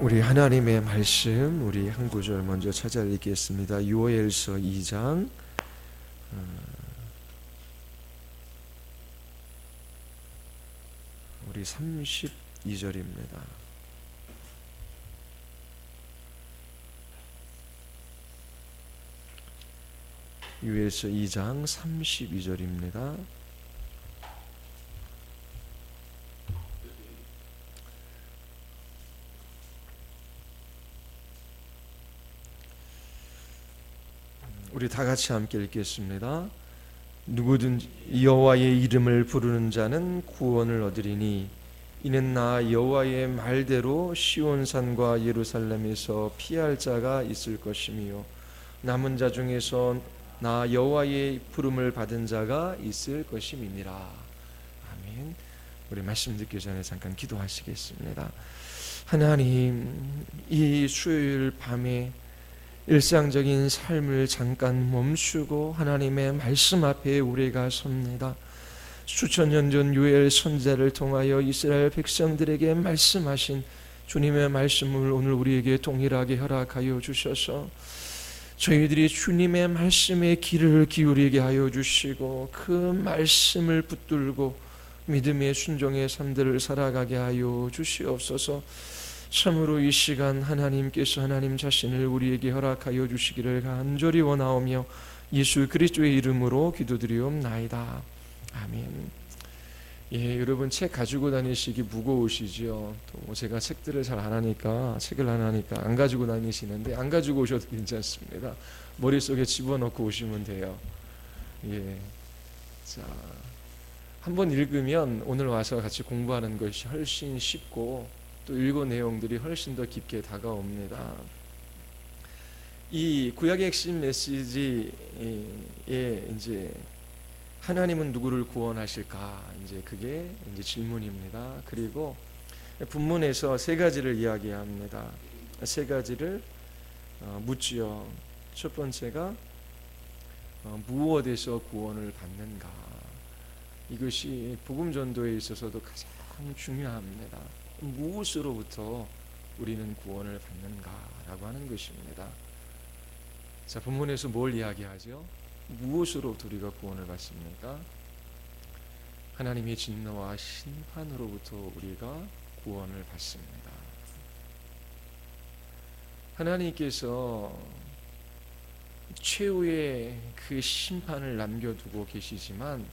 우리 하나님의 말씀, 우리 한 구절 먼저 찾아 읽겠습니다. 요엘서 2장 우리 32절입니다. 요엘서 2장 32절입니다. 우리 다 같이 함께 읽겠습니다. 누구든지 여호와의 이름을 부르는 자는 구원을 얻으리니 이는 나 여호와의 말대로 시온산과 예루살렘에서 피할 자가 있을 것이며 남은 자 중에서 나 여호와의 부름을 받은 자가 있을 것임이니라. 아멘. 우리 말씀 듣기 전에 잠깐 기도하시겠습니다. 하나님, 이 수요일 밤에 일상적인 삶을 잠깐 멈추고 하나님의 말씀 앞에 우리가 섭니다. 수천 년 전 요엘 선지자를 통하여 이스라엘 백성들에게 말씀하신 주님의 말씀을 오늘 우리에게 동일하게 허락하여 주셔서 저희들이 주님의 말씀에 귀를 기울이게 하여 주시고 그 말씀을 붙들고 믿음의 순종의 삶들을 살아가게 하여 주시옵소서. 참으로 이 시간 하나님께서 하나님 자신을 우리에게 허락하여 주시기를 간절히 원하오며 예수 그리스도의 이름으로 기도드리옵나이다. 아멘. 예, 여러분 책 가지고 다니시기 무거우시죠? 또 제가 책을 안 하니까 안 가지고 다니시는데 안 가지고 오셔도 괜찮습니다. 머릿속에 집어넣고 오시면 돼요. 예. 자, 한번 읽으면 오늘 와서 같이 공부하는 것이 훨씬 쉽고 또 읽은 내용들이 훨씬 더 깊게 다가옵니다. 이 구약의 핵심 메시지에 이제 하나님은 누구를 구원하실까? 이제 그게 이제 질문입니다. 그리고 본문에서 세 가지를 이야기합니다. 세 가지를 묻지요. 첫 번째가 무엇에서 구원을 받는가? 이것이 복음 전도에 있어서도 가장 중요합니다. 무엇으로부터 우리는 구원을 받는가라고 하는 것입니다. 자, 본문에서 뭘 이야기하죠? 무엇으로부터 우리가 구원을 받습니까? 하나님의 진노와 심판으로부터 우리가 구원을 받습니다. 하나님께서 최후의 그 심판을 남겨두고 계시지만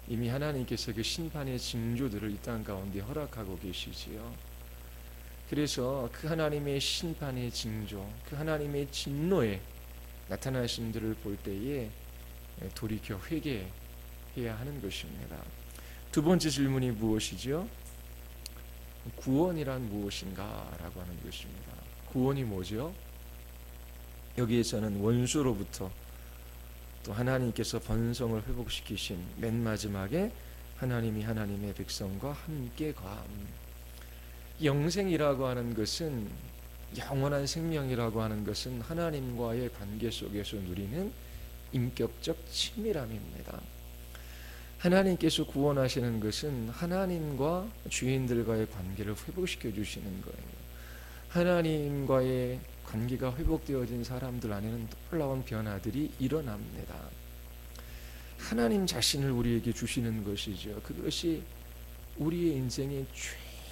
이미 하나님께서 그 심판의 징조들을 이 땅 가운데 허락하고 계시지요. 그래서 그 하나님의 심판의 징조, 그 하나님의 진노에 나타나심들을 볼 때에 돌이켜 회개해야 하는 것입니다. 두 번째 질문이 무엇이죠? 구원이란 무엇인가? 라고 하는 것입니다. 구원이 뭐죠? 여기에서는 원수로부터 또 하나님께서 번성을 회복시키신 맨 마지막에 하나님이 하나님의 백성과 함께 감. 영생이라고 하는 것은, 영원한 생명이라고 하는 것은 하나님과의 관계 속에서 누리는 인격적 친밀함입니다. 하나님께서 구원하시는 것은 하나님과 주인들과의 관계를 회복시켜 주시는 거예요. 하나님과의 관계가 회복되어진 사람들 안에는 놀라운 변화들이 일어납니다. 하나님 자신을 우리에게 주시는 것이죠. 그것이 우리의 인생의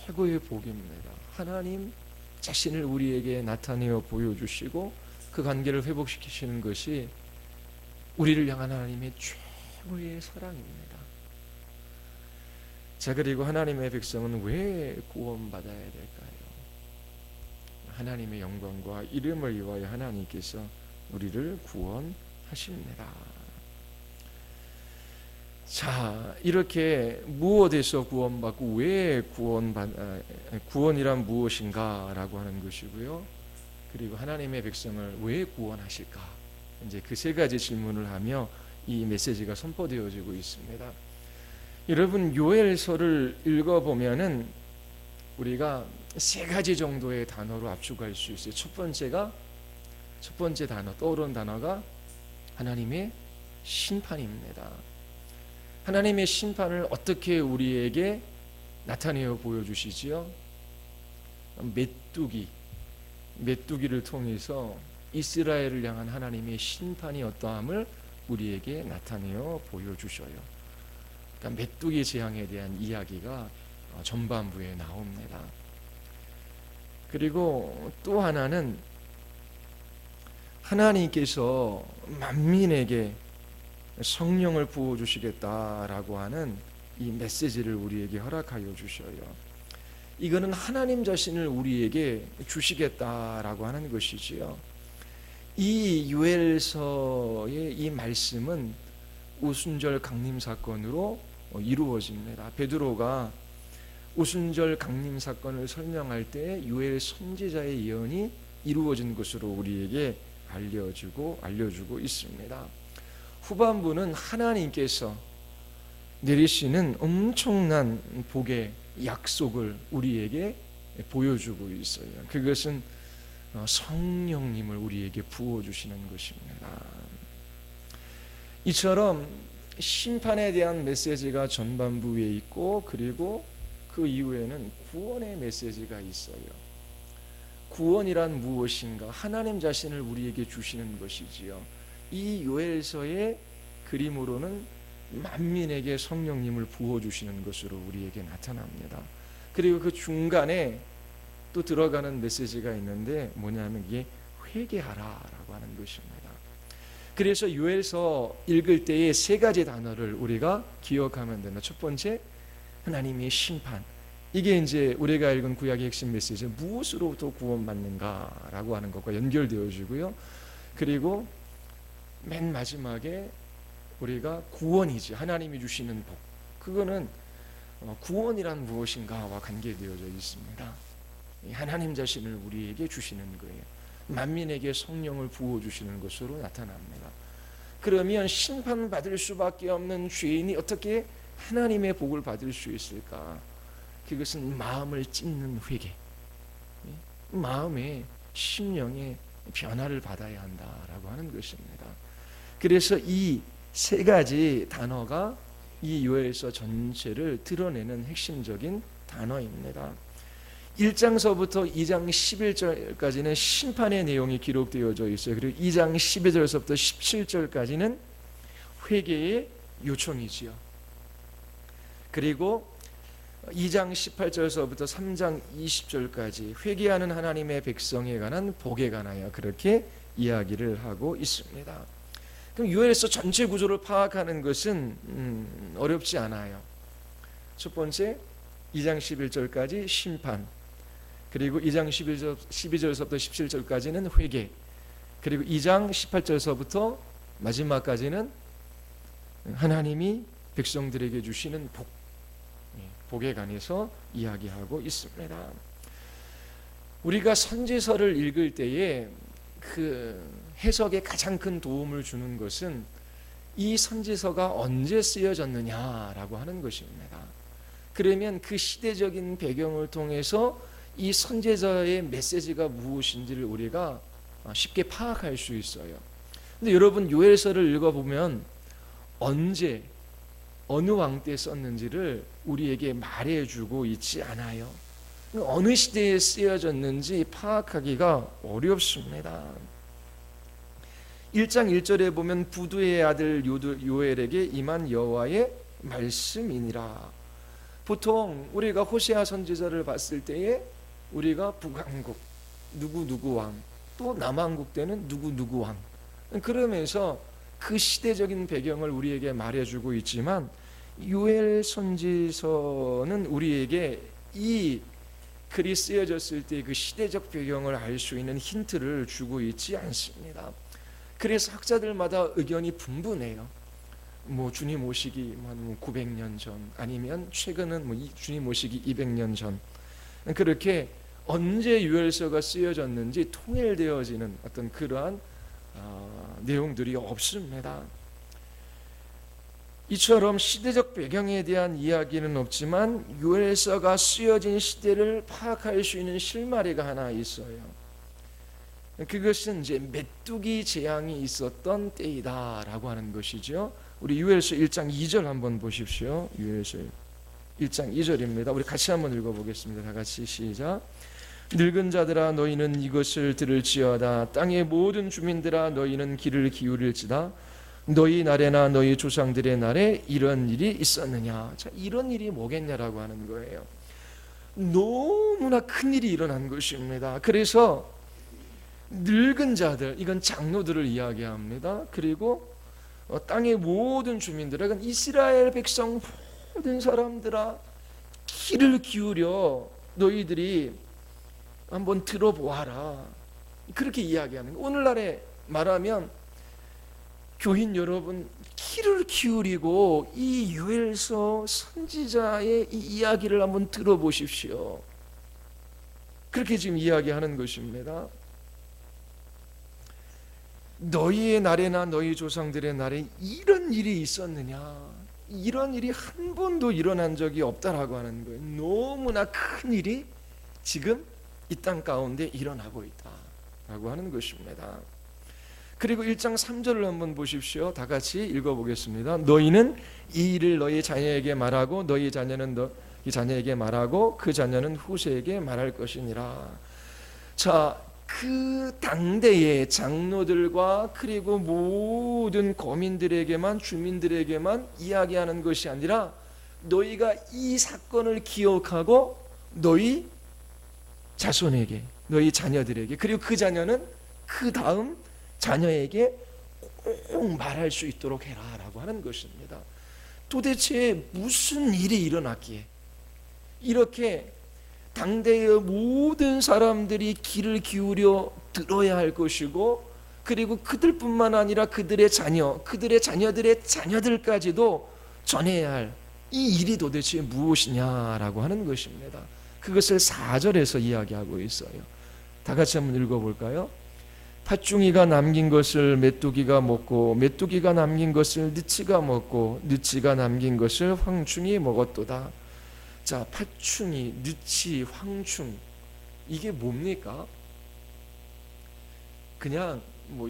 최고의 복입니다. 하나님 자신을 우리에게 나타내어 보여주시고 그 관계를 회복시키시는 것이 우리를 향한 하나님의 최고의 사랑입니다. 자, 그리고 하나님의 백성은 왜 구원받아야 될까요? 하나님의 영광과 이름을 위하여 하나님께서 우리를 구원하십니다. 자, 이렇게 무엇에서 구원받고 왜 구원이란 무엇인가 라고 하는 것이고요. 그리고 하나님의 백성을 왜 구원하실까? 이제 그 세 가지 질문을 하며 이 메시지가 선포되어지고 있습니다. 여러분, 요엘서를 읽어보면은 우리가 세 가지 정도의 단어로 압축할 수 있어요. 첫 번째 단어, 떠오르는 단어가 하나님의 심판입니다. 하나님의 심판을 어떻게 우리에게 나타내어 보여주시지요? 메뚜기, 메뚜기를 통해서 이스라엘을 향한 하나님의 심판이 어떠함을 우리에게 나타내어 보여주셔요. 그러니까 메뚜기 재앙에 대한 이야기가 전반부에 나옵니다. 그리고 또 하나는 하나님께서 만민에게 성령을 부어주시겠다라고 하는 이 메시지를 우리에게 허락하여 주셔요. 이거는 하나님 자신을 우리에게 주시겠다라고 하는 것이지요. 이 요엘서의 이 말씀은 오순절 강림 사건으로 이루어집니다. 베드로가 오순절 강림 사건을 설명할 때 요엘 선지자의 예언이 이루어진 것으로 우리에게 알려주고 있습니다. 후반부는 하나님께서 내리시는 엄청난 복의 약속을 우리에게 보여주고 있어요. 그것은 성령님을 우리에게 부어주시는 것입니다. 이처럼 심판에 대한 메시지가 전반부에 있고, 그리고 그 이후에는 구원의 메시지가 있어요. 구원이란 무엇인가? 하나님 자신을 우리에게 주시는 것이지요. 이 요엘서의 그림으로는 만민에게 성령님을 부어주시는 것으로 우리에게 나타납니다. 그리고 그 중간에 또 들어가는 메시지가 있는데 뭐냐면 이게 회개하라라고 하는 것입니다. 그래서 요엘서 읽을 때에 세 가지 단어를 우리가 기억하면 된다. 첫 번째, 하나님의 심판. 이게 이제 우리가 읽은 구약의 핵심 메시지, 무엇으로부터 구원받는가라고 하는 것과 연결되어지고요. 그리고 맨 마지막에 우리가 구원이지, 하나님이 주시는 복. 그거는 구원이란 무엇인가와 관계되어져 있습니다. 하나님 자신을 우리에게 주시는 거예요. 만민에게 성령을 부어주시는 것으로 나타납니다. 그러면 심판받을 수밖에 없는 죄인이 어떻게 하나님의 복을 받을 수 있을까? 그것은 마음을 찢는 회개, 마음의 심령의 변화를 받아야 한다라고 하는 것입니다. 그래서 이 세 가지 단어가 이 요엘서 전체를 드러내는 핵심적인 단어입니다. 1장서부터 2장 11절까지는 심판의 내용이 기록되어져 있어요. 그리고 2장 12절서부터 17절까지는 회개의 요청이지요. 그리고 2장 18절서부터 3장 20절까지 회개하는 하나님의 백성에 관한 복에 관하여 그렇게 이야기를 하고 있습니다. 그럼 요엘서 전체 구조를 파악하는 것은 어렵지 않아요. 첫 번째, 2장 11절까지 심판, 그리고 2장 12절서부터 17절까지는 회개, 그리고 2장 18절서부터 마지막까지는 하나님이 백성들에게 주시는 복, 복에 관해서 이야기하고 있습니다. 우리가 선지서를 읽을 때에 그 해석에 가장 큰 도움을 주는 것은 이 선지서가 언제 쓰여졌느냐라고 하는 것입니다. 그러면 그 시대적인 배경을 통해서 이 선지자의 메시지가 무엇인지를 우리가 쉽게 파악할 수 있어요. 근데 여러분, 요엘서를 읽어보면 언제 어느 왕 때 썼는지를 우리에게 말해주고 있지 않아요. 어느 시대에 쓰여졌는지 파악하기가 어렵습니다. 1장 1절에 보면 부두의 아들 요엘에게 임한 여호와의 말씀이니라. 보통 우리가 호세아 선지자를 봤을 때에 우리가 북왕국 누구 왕, 또 남왕국 때는 누구 왕, 그러면서 그 시대적인 배경을 우리에게 말해주고 있지만 요엘 선지서는 우리에게 이 글이 쓰여졌을 때 그 시대적 배경을 알 수 있는 힌트를 주고 있지 않습니다. 그래서 학자들마다 의견이 분분해요. 뭐 주님 오시기 900년 전, 아니면 최근은 주님 오시기 200년 전, 그렇게 언제 요엘서가 쓰여졌는지 통일되어지는 어떤 그러한 내용들이 없습니다. 이처럼 시대적 배경에 대한 이야기는 없지만 요엘서가 쓰여진 시대를 파악할 수 있는 실마리가 하나 있어요. 그것은 이제 메뚜기 재앙이 있었던 때이다라고 하는 것이죠. 우리 요엘서 1장 2절 한번 보십시오. 요엘서 1장 2절입니다. 우리 같이 한번 읽어보겠습니다. 다 같이 시작. 늙은 자들아 너희는 이것을 들을지어다. 땅의 모든 주민들아 너희는 귀를 기울일지다. 너희 날에나 너희 조상들의 날에 이런 일이 있었느냐. 자, 이런 일이 뭐겠냐라고 하는 거예요. 너무나 큰 일이 일어난 것입니다. 그래서 늙은 자들, 이건 장로들을 이야기합니다. 그리고 땅의 모든 주민들은 이스라엘 백성 모든 사람들아 귀를 기울여 너희들이 한번 들어보아라. 그렇게 이야기하는 거예요. 오늘날에 말하면 교인 여러분 귀를 기울이고 이 요엘서 선지자의 이 이야기를 한번 들어보십시오. 그렇게 지금 이야기하는 것입니다. 너희의 날에나 너희 조상들의 날에 이런 일이 있었느냐. 이런 일이 한 번도 일어난 적이 없다라고 하는 거예요. 너무나 큰 일이 지금 이 땅 가운데 일어나고 있다라고 하는 것입니다. 그리고 1장 3절을 한번 보십시오. 다 같이 읽어보겠습니다. 너희는 이 일을 너희 자녀에게 말하고 너희 자녀는 너희 자녀에게 말하고 그 자녀는 후세에게 말할 것이니라. 자, 그 당대의 장로들과 그리고 모든 거민들에게만, 주민들에게만 이야기하는 것이 아니라 너희가 이 사건을 기억하고 너희 자손에게, 너희 자녀들에게, 그리고 그 자녀는 그 다음 자녀에게 꼭 말할 수 있도록 해라 라고 하는 것입니다. 도대체 무슨 일이 일어났기에 이렇게 당대의 모든 사람들이 귀를 기울여 들어야 할 것이고, 그리고 그들뿐만 아니라 그들의 자녀, 그들의 자녀들의 자녀들까지도 전해야 할 이 일이 도대체 무엇이냐라고 하는 것입니다. 그것을 4절에서 이야기하고 있어요. 다 같이 한번 읽어볼까요? 팥중이가 남긴 것을 메뚜기가 먹고 메뚜기가 남긴 것을 느치가 먹고 느치가 남긴 것을 황충이 먹었도다. 자, 팥충이, 느치, 황충, 이게 뭡니까? 그냥 뭐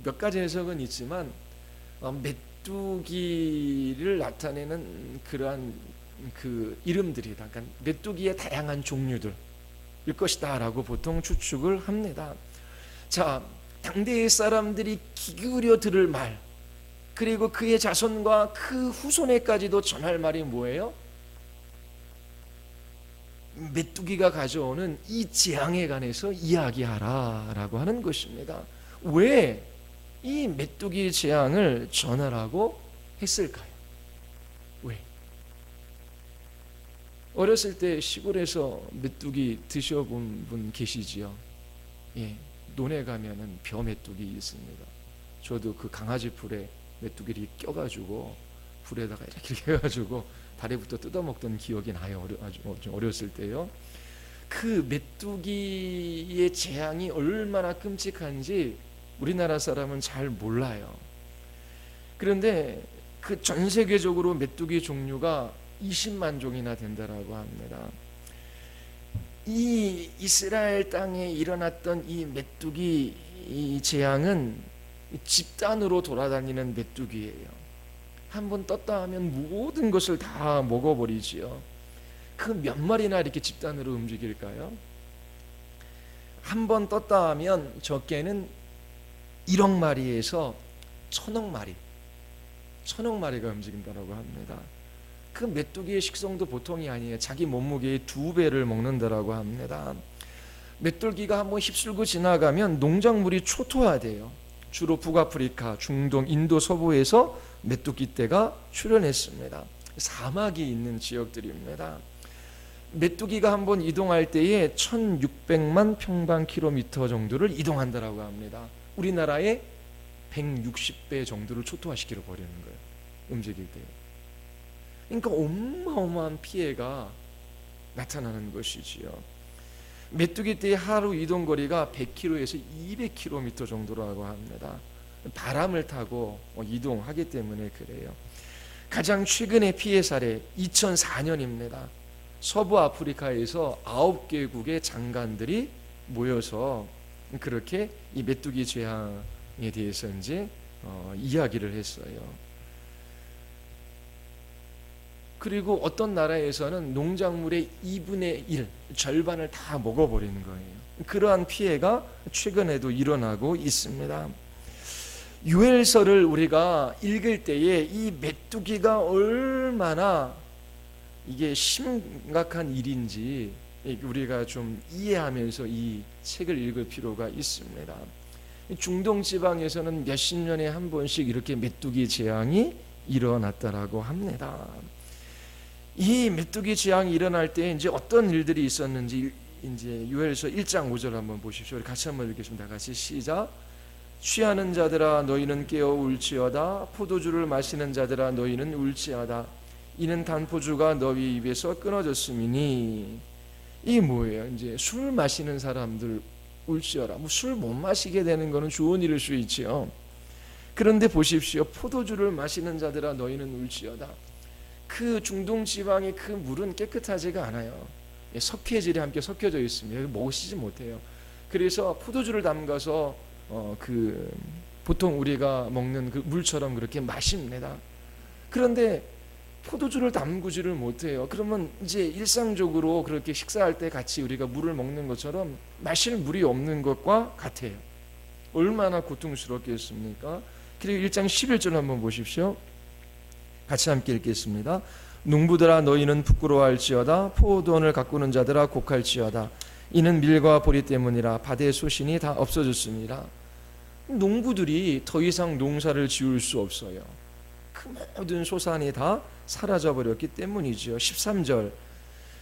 몇 가지 해석은 있지만 메뚜기를 나타내는 그러한 그 이름들이다. 그러니까 메뚜기의 다양한 종류들일 것이다라고 보통 추측을 합니다. 자, 당대의 사람들이 귀 기울여 들을 말, 그리고 그의 자손과 그 후손에까지도 전할 말이 뭐예요? 메뚜기가 가져오는 이 재앙에 관해서 이야기하라 라고 하는 것입니다. 왜 이 메뚜기 재앙을 전하라고 했을까요? 왜? 어렸을 때 시골에서 메뚜기 드셔본 분 계시지요? 예, 논에 가면은 벼 메뚜기 있습니다. 저도 그 강아지 풀에 메뚜기를 껴가지고 불에다가 이렇게 해가지고 다리부터 뜯어먹던 기억이 나요. 아주 어렸을 때요. 그 메뚜기의 재앙이 얼마나 끔찍한지 우리나라 사람은 잘 몰라요. 그런데 그 전 세계적으로 메뚜기 종류가 20만 종이나 된다라고 합니다. 이 이스라엘 땅에 일어났던 이 메뚜기 이 재앙은 집단으로 돌아다니는 메뚜기예요. 한번 떴다 하면 모든 것을 다 먹어버리지요. 그 몇 마리나 이렇게 집단으로 움직일까요? 한번 떴다 하면 적게는 1억 마리에서 1000억 마리가 움직인다고 합니다. 그 메뚜기의 식성도 보통이 아니에요. 자기 몸무게의 2배를 먹는다고 합니다. 메뚜기가 한번 휩쓸고 지나가면 농작물이 초토화돼요. 주로 북아프리카, 중동, 인도 서부에서 메뚜기 떼가 출현했습니다. 사막이 있는 지역들입니다. 메뚜기가 한번 이동할 때에 1600만 평방킬로미터 정도를 이동한다고 합니다. 우리나라의 160배 정도를 초토화시켜 버리는 거예요. 움직일 때. 그러니까 어마어마한 피해가 나타나는 것이지요. 메뚜기 떼의 하루 이동 거리가 100km에서 200km 정도라고 합니다. 바람을 타고 이동하기 때문에 그래요. 가장 최근의 피해 사례 2004년입니다. 서부 아프리카에서 9개국의 장관들이 모여서 그렇게 이 메뚜기 재앙에 대해서 이제 이야기를 했어요. 그리고 어떤 나라에서는 농작물의 2분의 1, 절반을 다 먹어버리는 거예요. 그러한 피해가 최근에도 일어나고 있습니다. 요엘서를 우리가 읽을 때에 이 메뚜기가 얼마나 이게 심각한 일인지 우리가 좀 이해하면서 이 책을 읽을 필요가 있습니다. 중동 지방에서는 몇십 년에 한 번씩 이렇게 메뚜기 재앙이 일어났다라고 합니다. 이 메뚜기 재앙이 일어날 때 이제 어떤 일들이 있었는지 이제 요엘서 1장 5절 한번 보십시오. 우리 같이 한번 읽겠습니다. 같이 시작. 취하는 자들아 너희는 깨어 울지어다. 포도주를 마시는 자들아 너희는 울지어다. 이는 단포주가 너희 입에서 끊어졌음이니. 이 뭐예요? 이제 술 마시는 사람들 울지어라. 뭐 술 못 마시게 되는 거는 좋은 일일 수 있지요. 그런데 보십시오. 포도주를 마시는 자들아 너희는 울지어다. 그 중동 지방의 그 물은 깨끗하지가 않아요. 석회질이 함께 섞여져 있습니다. 먹으시지 못해요. 그래서 포도주를 담가서 보통 우리가 먹는 그 물처럼 그렇게 마십니다. 그런데 포도주를 담그지를 못해요. 그러면 이제 일상적으로 그렇게 식사할 때 같이 우리가 물을 먹는 것처럼 마실 물이 없는 것과 같아요. 얼마나 고통스럽겠습니까? 그리고 1장 11절 한번 보십시오. 같이 함께 읽겠습니다. 농부들아 너희는 부끄러워할지어다. 포도원을 가꾸는 자들아 곡할지어다. 이는 밀과 보리 때문이라. 밭의 소신이 다 없어졌습니다. 농부들이 더 이상 농사를 지을 수 없어요. 그 모든 소산이 다 사라져버렸기 때문이죠. 13절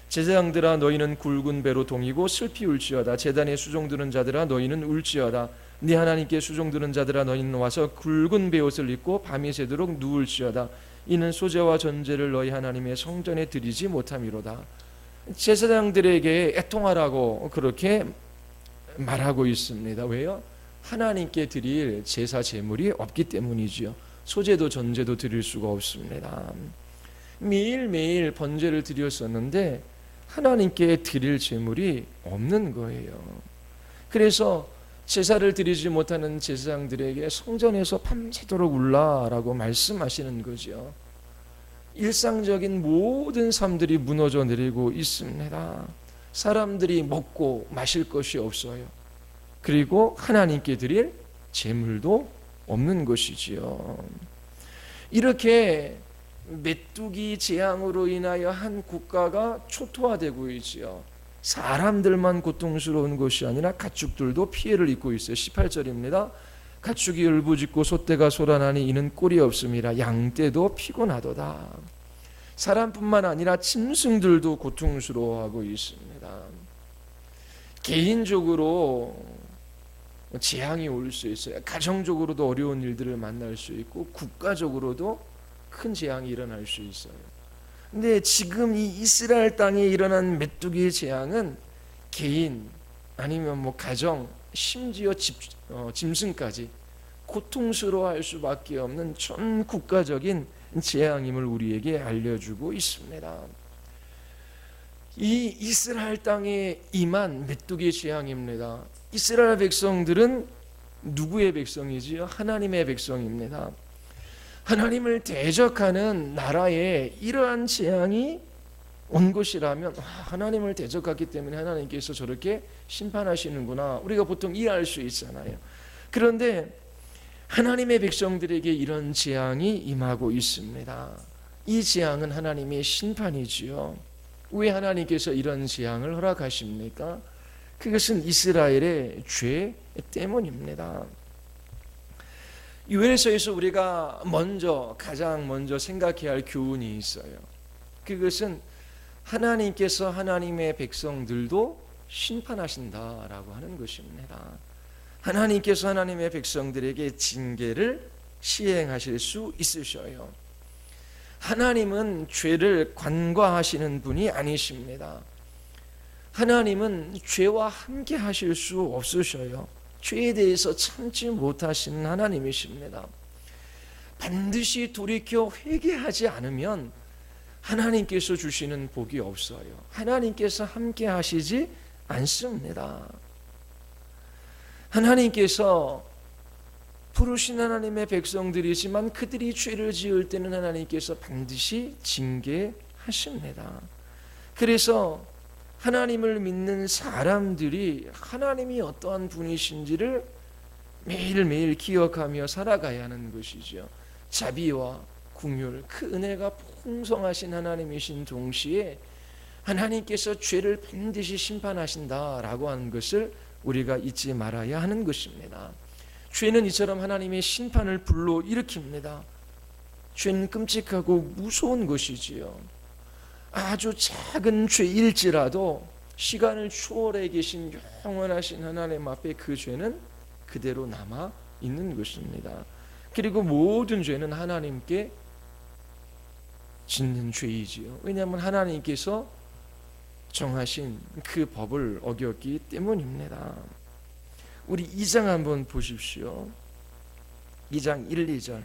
제사장들아 너희는 굵은 배로 동이고 슬피 울지어다. 제단에 수종드는 자들아 너희는 울지어다. 네 하나님께 수종드는 자들아 너희는 와서 굵은 베옷을 입고 밤이 새도록 누울지어다. 이는 소제와 전제를 너희 하나님의 성전에 드리지 못함이로다. 제사장들에게 애통하라고 그렇게 말하고 있습니다. 왜요? 하나님께 드릴 제사 제물이 없기 때문이지요. 소제도 전제도 드릴 수가 없습니다. 매일매일 번제를 드렸었는데 하나님께 드릴 제물이 없는 거예요. 그래서 제사를 드리지 못하는 제사장들에게 성전에서 밤새도록 울라라고 말씀하시는 거죠. 일상적인 모든 삶들이 무너져 내리고 있습니다. 사람들이 먹고 마실 것이 없어요. 그리고 하나님께 드릴 제물도 없는 것이지요. 이렇게 메뚜기 재앙으로 인하여 한 국가가 초토화되고 있지요. 사람들만 고통스러운 것이 아니라 가축들도 피해를 입고 있어요. 18절입니다. 가축이 울부짖고 소떼가 소란하니 이는 꼴이 없음이라. 양떼도 피곤하도다. 사람뿐만 아니라 짐승들도 고통스러워하고 있습니다. 개인적으로 재앙이 올 수 있어요. 가정적으로도 어려운 일들을 만날 수 있고 국가적으로도 큰 재앙이 일어날 수 있어요. 근데 지금 이 이스라엘 땅에 일어난 메뚜기 재앙은 개인 아니면 뭐 가정 심지어 짐승까지 고통스러워할 수밖에 없는 전 국가적인 재앙임을 우리에게 알려주고 있습니다. 이 이스라엘 땅에 임한 메뚜기 재앙입니다. 이스라엘 백성들은 누구의 백성이지요? 하나님의 백성입니다. 하나님을 대적하는 나라에 이러한 재앙이 온 것이라면 하나님을 대적하기 때문에 하나님께서 저렇게 심판하시는구나 우리가 보통 이해할 수 있잖아요. 그런데 하나님의 백성들에게 이런 재앙이 임하고 있습니다. 이 재앙은 하나님의 심판이지요. 왜 하나님께서 이런 재앙을 허락하십니까? 그것은 이스라엘의 죄 때문입니다. 요엘서에서 우리가 가장 먼저 생각해야 할 교훈이 있어요. 그것은 하나님께서 하나님의 백성들도 심판하신다라고 하는 것입니다. 하나님께서 하나님의 백성들에게 징계를 시행하실 수 있으셔요. 하나님은 죄를 관과하시는 분이 아니십니다. 하나님은 죄와 함께 하실 수 없으셔요. 죄에 대해서 참지 못하시는 하나님이십니다. 반드시 돌이켜 회개하지 않으면 하나님께서 주시는 복이 없어요. 하나님께서 함께 하시지 않습니다. 하나님께서 부르신 하나님의 백성들이지만 그들이 죄를 지을 때는 하나님께서 반드시 징계해 하십니다. 그래서 하나님을 믿는 사람들이 하나님이 어떠한 분이신지를 매일매일 기억하며 살아가야 하는 것이죠. 자비와 긍휼, 그 은혜가 풍성하신 하나님이신 동시에 하나님께서 죄를 반드시 심판하신다라고 하는 것을 우리가 잊지 말아야 하는 것입니다. 죄는 이처럼 하나님의 심판을 불러일으킵니다. 죄는 끔찍하고 무서운 것이지요. 아주 작은 죄일지라도 시간을 초월해 계신 영원하신 하나님 앞에 그 죄는 그대로 남아 있는 것입니다. 그리고 모든 죄는 하나님께 짓는 죄이지요. 왜냐하면 하나님께서 정하신 그 법을 어겼기 때문입니다. 우리 2장 한번 보십시오. 2장 1, 2절.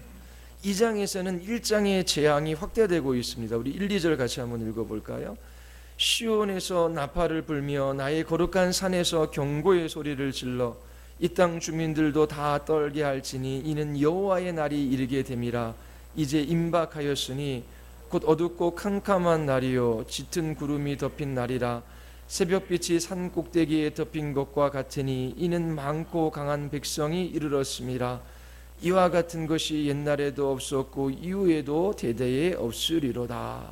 2장에서는 1장의 재앙이 확대되고 있습니다. 우리 1, 2절 같이 한번 읽어볼까요? 시온에서 나팔을 불며 나의 거룩한 산에서 경고의 소리를 질러 이 땅 주민들도 다 떨게 할지니 이는 여호와의 날이 이르게 됨이라. 이제 임박하였으니 곧 어둡고 캄캄한 날이요 짙은 구름이 덮인 날이라. 새벽빛이 산 꼭대기에 덮인 것과 같으니 이는 많고 강한 백성이 이르렀음이라. 이와 같은 것이 옛날에도 없었고 이후에도 대대에 없으리로다.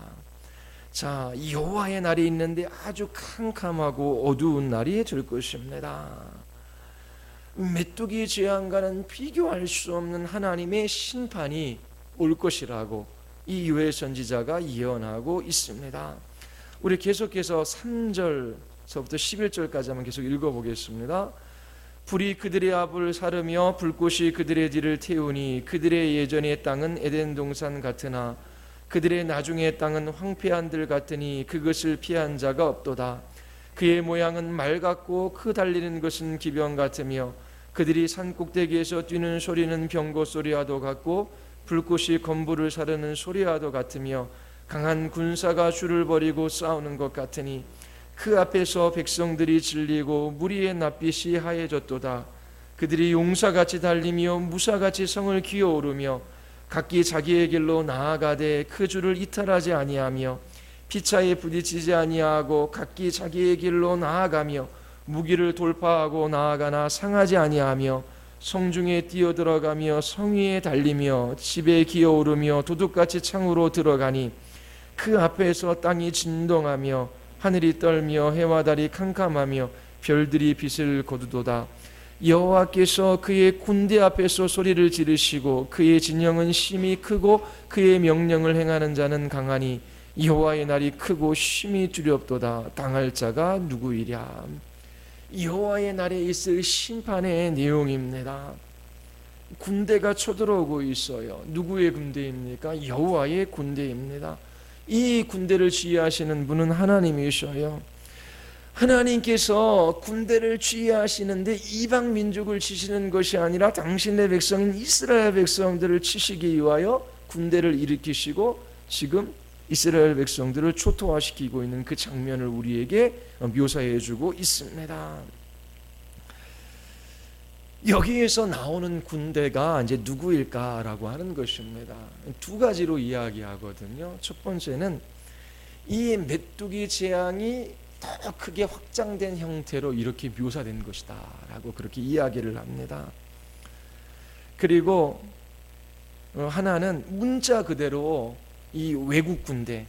자, 여호와의 날이 있는데 아주 캄캄하고 어두운 날이 될 것입니다. 메뚜기 재앙과는 비교할 수 없는 하나님의 심판이 올 것이라고 이 요엘 선지자가 예언하고 있습니다. 우리 계속해서 3절서부터 11절까지 한번 계속 읽어보겠습니다. 불이 그들의 앞을 사르며 불꽃이 그들의 뒤를 태우니 그들의 예전의 땅은 에덴 동산 같으나 그들의 나중의 땅은 황폐한 들 같으니 그것을 피한 자가 없도다. 그의 모양은 말 같고 그 달리는 것은 기병 같으며 그들이 산 꼭대기에서 뛰는 소리는 병거 소리와도 같고 불꽃이 건부를 사르는 소리와도 같으며 강한 군사가 줄을 벌이고 싸우는 것 같으니 그 앞에서 백성들이 질리고 무리의 낯빛이 하얘졌도다. 그들이 용사같이 달리며 무사같이 성을 기어오르며 각기 자기의 길로 나아가되 그 줄을 이탈하지 아니하며 피차에 부딪히지 아니하고 각기 자기의 길로 나아가며 무기를 돌파하고 나아가나 상하지 아니하며 성중에 뛰어들어가며 성위에 달리며 집에 기어오르며 도둑같이 창으로 들어가니 그 앞에서 땅이 진동하며 하늘이 떨며 해와 달이 캄캄하며 별들이 빛을 거두도다. 여호와께서 그의 군대 앞에서 소리를 지르시고 그의 진영은 심히 크고 그의 명령을 행하는 자는 강하니 여호와의 날이 크고 심히 두렵도다. 당할 자가 누구이랴. 여호와의 날에 있을 심판의 내용입니다. 군대가 쳐들어오고 있어요. 누구의 군대입니까? 여호와의 군대입니다. 이 군대를 지휘하시는 분은 하나님이셔요. 하나님께서 군대를 지휘하시는데 이방 민족을 치시는 것이 아니라 당신의 백성인 이스라엘 백성들을 치시기 위하여 군대를 일으키시고 지금 이스라엘 백성들을 초토화시키고 있는 그 장면을 우리에게 묘사해 주고 있습니다. 여기에서 나오는 군대가 이제 누구일까라고 하는 것입니다. 두 가지로 이야기하거든요. 첫 번째는 이 메뚜기 재앙이 더 크게 확장된 형태로 이렇게 묘사된 것이다 라고 그렇게 이야기를 합니다. 그리고 하나는 문자 그대로 이 외국 군대,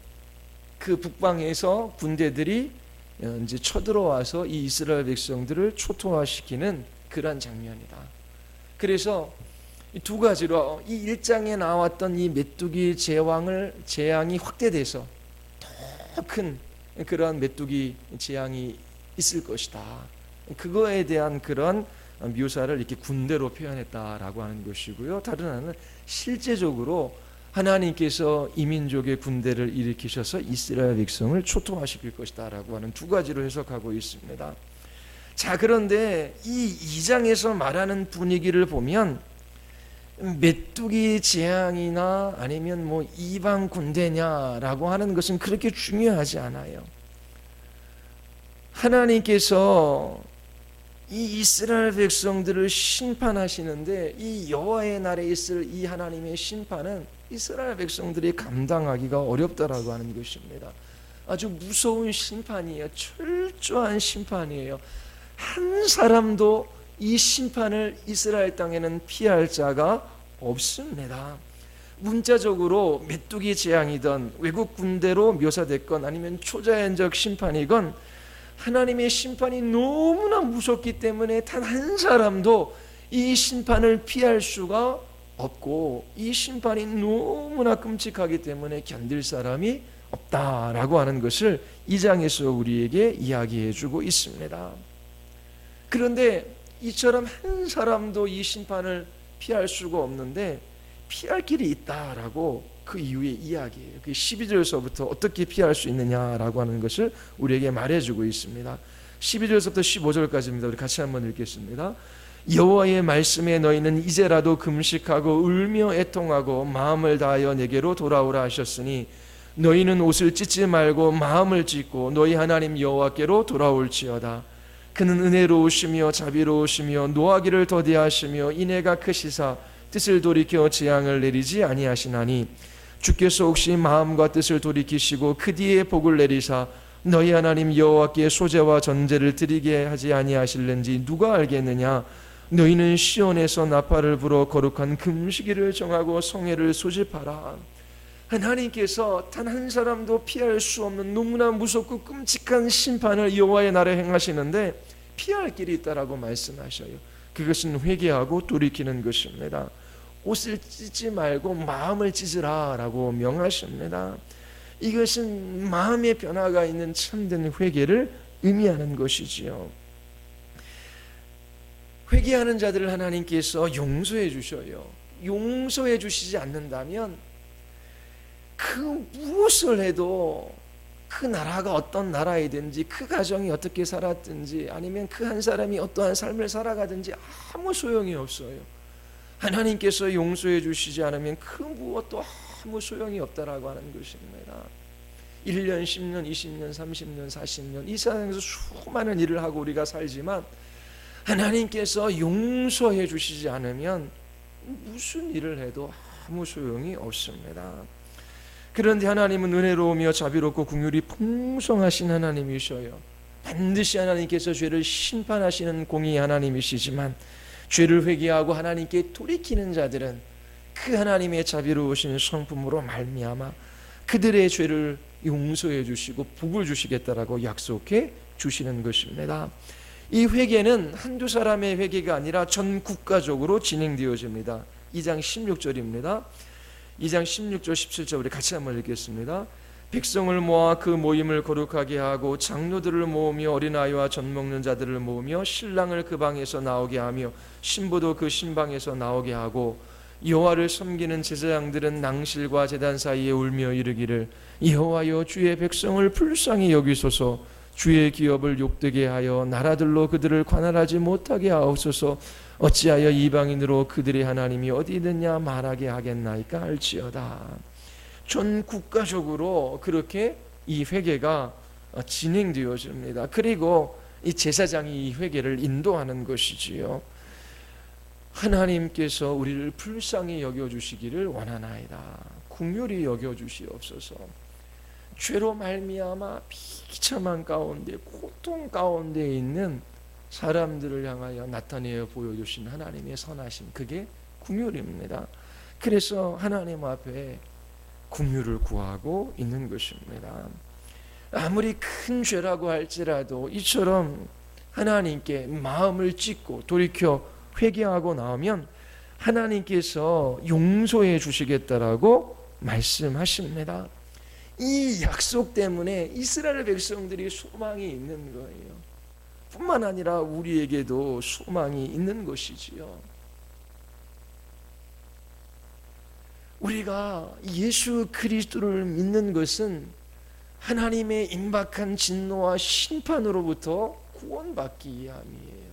그 북방에서 군대들이 이제 쳐들어와서 이 이스라엘 백성들을 초토화시키는 그런 장면이다. 그래서 이 두 가지로 이 1장에 나왔던 이 메뚜기 재앙이 확대돼서 더 큰 그런 메뚜기 재앙이 있을 것이다. 그거에 대한 그런 묘사를 이렇게 군대로 표현했다라고 하는 것이고요. 다른 하나는 실제적으로 하나님께서 이민족의 군대를 일으키셔서 이스라엘 백성을 초토화시킬 것이다라고 하는 두 가지로 해석하고 있습니다. 자, 그런데 이 2장에서 말하는 분위기를 보면 메뚜기 재앙이나 아니면 뭐 이방 군대냐라고 하는 것은 그렇게 중요하지 않아요. 하나님께서 이 이스라엘 백성들을 심판하시는데 이 여호와의 날에 있을 이 하나님의 심판은 이스라엘 백성들이 감당하기가 어렵다라고 하는 것입니다. 아주 무서운 심판이에요. 철저한 심판이에요. 한 사람도 이 심판을 이스라엘 땅에는 피할 자가 없습니다. 문자적으로 메뚜기 재앙이든 외국 군대로 묘사됐건 아니면 초자연적 심판이건 하나님의 심판이 너무나 무섭기 때문에 단 한 사람도 이 심판을 피할 수가 없고 이 심판이 너무나 끔찍하기 때문에 견딜 사람이 없다라고 하는 것을 이 장에서 우리에게 이야기해 주고 있습니다. 그런데 이처럼 한 사람도 이 심판을 피할 수가 없는데 피할 길이 있다라고 그 이후에 이야기해요. 그 12절서부터 어떻게 피할 수 있느냐라고 하는 것을 우리에게 말해주고 있습니다. 12절서부터 15절까지입니다. 우리 같이 한번 읽겠습니다. 여호와의 말씀에 너희는 이제라도 금식하고 울며 애통하고 마음을 다하여 내게로 돌아오라 하셨으니 너희는 옷을 찢지 말고 마음을 찢고 너희 하나님 여호와께로 돌아올지어다. 그는 은혜로우시며 자비로우시며 노하기를 더디하시며 인애가 크시사 뜻을 돌이켜 재앙을 내리지 아니하시나니 주께서 혹시 마음과 뜻을 돌이키시고 그 뒤에 복을 내리사 너희 하나님 여호와께 소제와 전제를 드리게 하지 아니하실는지 누가 알겠느냐. 너희는 시온에서 나팔을 불어 거룩한 금식일을 정하고 성회를 소집하라. 하나님께서 단 한 사람도 피할 수 없는 너무나 무섭고 끔찍한 심판을 여호와의 날에 행하시는데 피할 길이 있다라고 말씀하셔요. 그것은 회개하고 돌이키는 것입니다. 옷을 찢지 말고 마음을 찢으라 라고 명하십니다. 이것은 마음의 변화가 있는 참된 회개를 의미하는 것이지요. 회개하는 자들을 하나님께서 용서해 주셔요. 용서해 주시지 않는다면 그 무엇을 해도 그 나라가 어떤 나라이든지 그 가정이 어떻게 살았든지 아니면 그 한 사람이 어떠한 삶을 살아가든지 아무 소용이 없어요. 하나님께서 용서해 주시지 않으면 그 무엇도 아무 소용이 없다라고 하는 것입니다. 1년, 10년, 20년, 30년, 40년 이 세상에서 수많은 일을 하고 우리가 살지만 하나님께서 용서해 주시지 않으면 무슨 일을 해도 아무 소용이 없습니다. 그런데 하나님은 은혜로우며 자비롭고 긍휼이 풍성하신 하나님이셔요. 반드시 하나님께서 죄를 심판하시는 공의 하나님이시지만 죄를 회개하고 하나님께 돌이키는 자들은 그 하나님의 자비로우신 성품으로 말미암아 그들의 죄를 용서해 주시고 복을 주시겠다라고 약속해 주시는 것입니다. 이 회개는 한두 사람의 회개가 아니라 전 국가적으로 진행되어집니다. 2장 16절입니다. 2장 16절 17절 우리 같이 한번 읽겠습니다. 백성을 모아 그 모임을 거룩하게 하고 장로들을 모으며 어린아이와 젖 먹는 자들을 모으며 신랑을 그 방에서 나오게 하며 신부도 그 신방에서 나오게 하고 여호와를 섬기는 제사장들은 낭실과 제단 사이에 울며 이르기를 여호와여 주의 백성을 불쌍히 여기소서 주의 기업을 욕되게 하여 나라들로 그들을 관할하지 못하게 하옵소서 어찌하여 이방인으로 그들의 하나님이 어디 있느냐 말하게 하겠나이까 할지어다. 전 국가적으로 그렇게 이 회개가 진행되어집니다. 그리고 이 제사장이 이 회개를 인도하는 것이지요. 하나님께서 우리를 불쌍히 여겨주시기를 원하나이다. 긍휼히 여겨주시옵소서. 죄로 말미암아 비참한 가운데 고통 가운데 있는 사람들을 향하여 나타내어 보여주신 하나님의 선하심, 그게 긍휼입니다. 그래서 하나님 앞에 긍휼을 구하고 있는 것입니다. 아무리 큰 죄라고 할지라도 이처럼 하나님께 마음을 찢고 돌이켜 회개하고 나오면 하나님께서 용서해 주시겠다라고 말씀하십니다. 이 약속 때문에 이스라엘 백성들이 소망이 있는 거예요. 뿐만 아니라 우리에게도 소망이 있는 것이지요. 우리가 예수 그리스도를 믿는 것은 하나님의 임박한 진노와 심판으로부터 구원받기 위함이에요.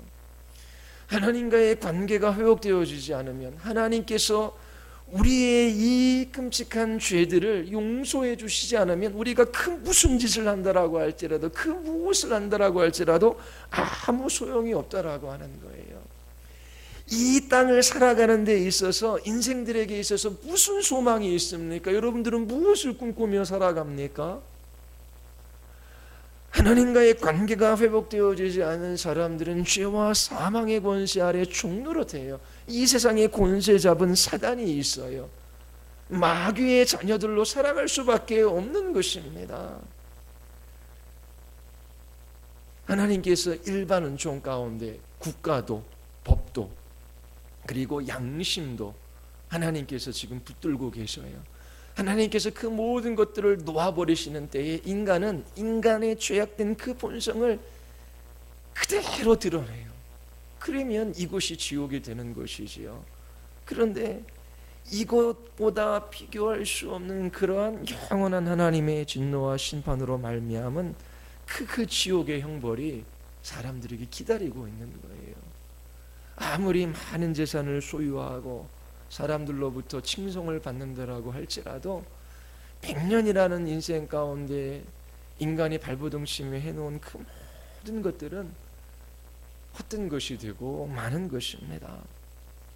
하나님과의 관계가 회복되어지지 않으면 하나님께서 우리의 이 끔찍한 죄들을 용서해 주시지 않으면 우리가 그 무슨 짓을 한다라고 할지라도 그 무엇을 한다라고 할지라도 아무 소용이 없다라고 하는 거예요. 이 땅을 살아가는 데 있어서 인생들에게 있어서 무슨 소망이 있습니까? 여러분들은 무엇을 꿈꾸며 살아갑니까? 하나님과의 관계가 회복되어지지 않은 사람들은 죄와 사망의 권세 아래 종노릇해요. 이 세상의 권세 잡은 사단이 있어요. 마귀의 자녀들로 살아갈 수밖에 없는 것입니다. 하나님께서 일반 은총 가운데 국가도 법도 그리고 양심도 하나님께서 지금 붙들고 계셔요. 하나님께서 그 모든 것들을 놓아버리시는 때에 인간은 인간의 죄악된 그 본성을 그대로 드러내요. 그러면 이것이 지옥이 되는 것이지요. 그런데 이것보다 비교할 수 없는 그러한 영원한 하나님의 진노와 심판으로 말미암은 그 지옥의 형벌이 사람들에게 기다리고 있는 거예요. 아무리 많은 재산을 소유하고 사람들로부터 칭송을 받는다라고 할지라도 100년이라는 인생 가운데 인간이 발버둥치며 해놓은 그 모든 것들은 헛된 것이 되고 많은 것입니다.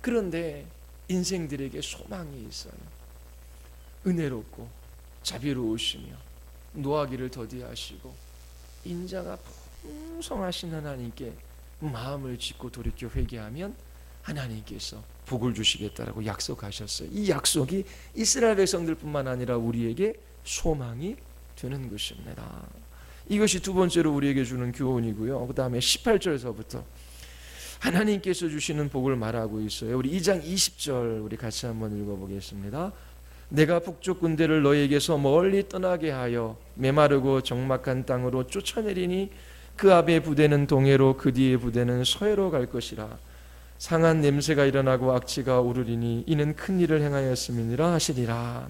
그런데 인생들에게 소망이 있어요. 은혜롭고 자비로우시며 노하기를 더디하시고 인자가 풍성하신 하나님께 마음을 짓고 돌이켜 회개하면 하나님께서 복을 주시겠다라고 약속하셨어요. 이 약속이 이스라엘 백성들뿐만 아니라 우리에게 소망이 되는 것입니다. 이것이 두 번째로 우리에게 주는 교훈이고요. 그 다음에 18절에서부터 하나님께서 주시는 복을 말하고 있어요. 우리 2장 20절 우리 같이 한번 읽어보겠습니다. 내가 북쪽 군대를 너에게서 멀리 떠나게 하여 메마르고 적막한 땅으로 쫓아내리니 그 앞에 부대는 동해로 그 뒤에 부대는 서해로 갈 것이라. 상한 냄새가 일어나고 악취가 오르리니 이는 큰 일을 행하였음이니라 하시리라.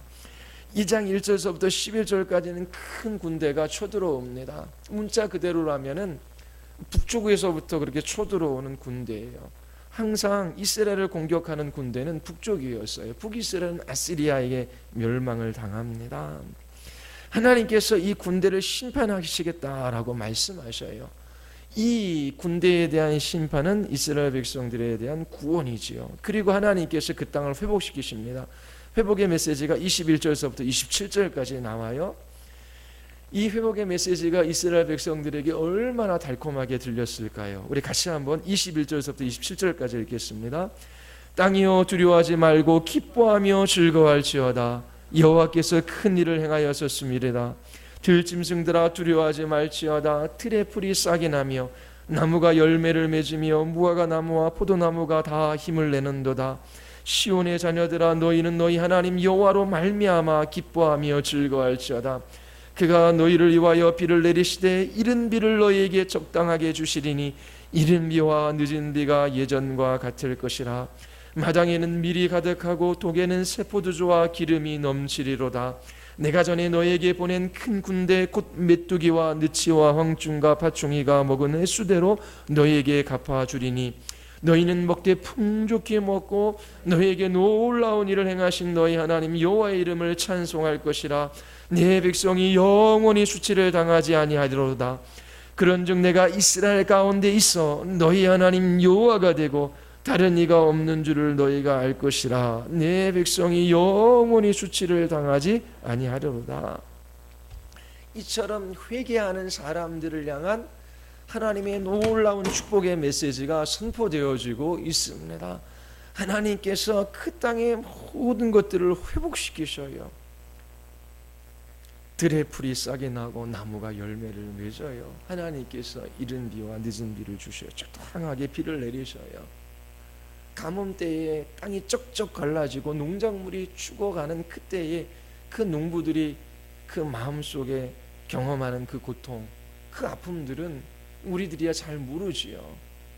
2장 1절에서부터 11절까지는 큰 군대가 쳐들어옵니다. 문자 그대로라면은 북쪽에서부터 그렇게 쳐들어오는 군대예요. 항상 이스라엘을 공격하는 군대는 북쪽이었어요. 북이스라엘은 아시리아에게 멸망을 당합니다. 하나님께서 이 군대를 심판하시겠다라고 말씀하셔요. 이 군대에 대한 심판은 이스라엘 백성들에 대한 구원이지요. 그리고 하나님께서 그 땅을 회복시키십니다. 회복의 메시지가 21절에서부터 27절까지 나와요. 이 회복의 메시지가 이스라엘 백성들에게 얼마나 달콤하게 들렸을까요? 우리 같이 한번 21절에서부터 27절까지 읽겠습니다. 땅이여 두려워하지 말고 기뻐하며 즐거워할지어다. 여호와께서 큰 일을 행하였었음이래다. 들짐승들아 두려워하지 말지어다. 들의 풀이 싹이 나며 나무가 열매를 맺으며 무화과 나무와 포도나무가 다 힘을 내는도다. 시온의 자녀들아 너희는 너희 하나님 여호와로 말미암아 기뻐하며 즐거워할지어다. 그가 너희를 위하여 비를 내리시되 이른 비를 너희에게 적당하게 주시리니 이른 비와 늦은 비가 예전과 같을 것이라. 마당에는 밀이 가득하고 독에는 세포두주와 기름이 넘치리로다. 내가 전에 너에게 보낸 큰 군대 곧 메뚜기와 느치와 황충과 파충이가 먹은 횟수대로 너에게 갚아주리니 너희는 먹되 풍족히 먹고 너희에게 놀라운 일을 행하신 너희 하나님 여호와의 이름을 찬송할 것이라. 내 백성이 영원히 수치를 당하지 아니하리로다. 그런즉 내가 이스라엘 가운데 있어 너희 하나님 여호와가 되고 다른 이가 없는 줄을 너희가 알 것이라. 내 백성이 영원히 수치를 당하지 아니하리로다. 이처럼 회개하는 사람들을 향한 하나님의 놀라운 축복의 메시지가 선포되어지고 있습니다. 하나님께서 그 땅의 모든 것들을 회복시키셔요. 들의 풀이 싹이 나고 나무가 열매를 맺어요. 하나님께서 이른 비와 늦은 비를 주셔요. 적당하게 비를 내리셔요. 가뭄 때에 땅이 쩍쩍 갈라지고 농작물이 죽어가는 그때에 그 농부들이 그 마음속에 경험하는 그 고통, 그 아픔들은 우리들이야 잘 모르지요.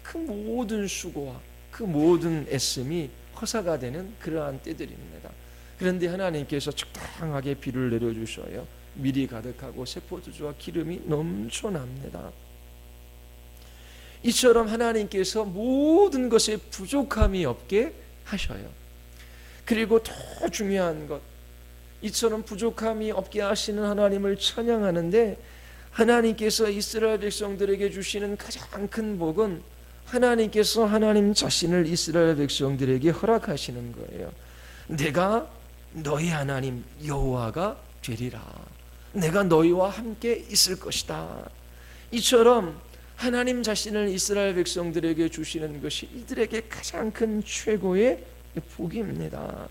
그 모든 수고와 그 모든 애씀이 허사가 되는 그러한 때들입니다. 그런데 하나님께서 적당하게 비를 내려주셔요. 밀이 가득하고 세포두주와 기름이 넘쳐납니다. 이처럼 하나님께서 모든 것에 부족함이 없게 하셔요. 그리고 더 중요한 것, 이처럼 부족함이 없게 하시는 하나님을 찬양하는데 하나님께서 이스라엘 백성들에게 주시는 가장 큰 복은 하나님께서 하나님 자신을 이스라엘 백성들에게 허락하시는 거예요. 내가 너희 하나님 여호와가 되리라. 내가 너희와 함께 있을 것이다. 이처럼 하나님 자신을 이스라엘 백성들에게 주시는 것이 이들에게 가장 큰 최고의 복입니다.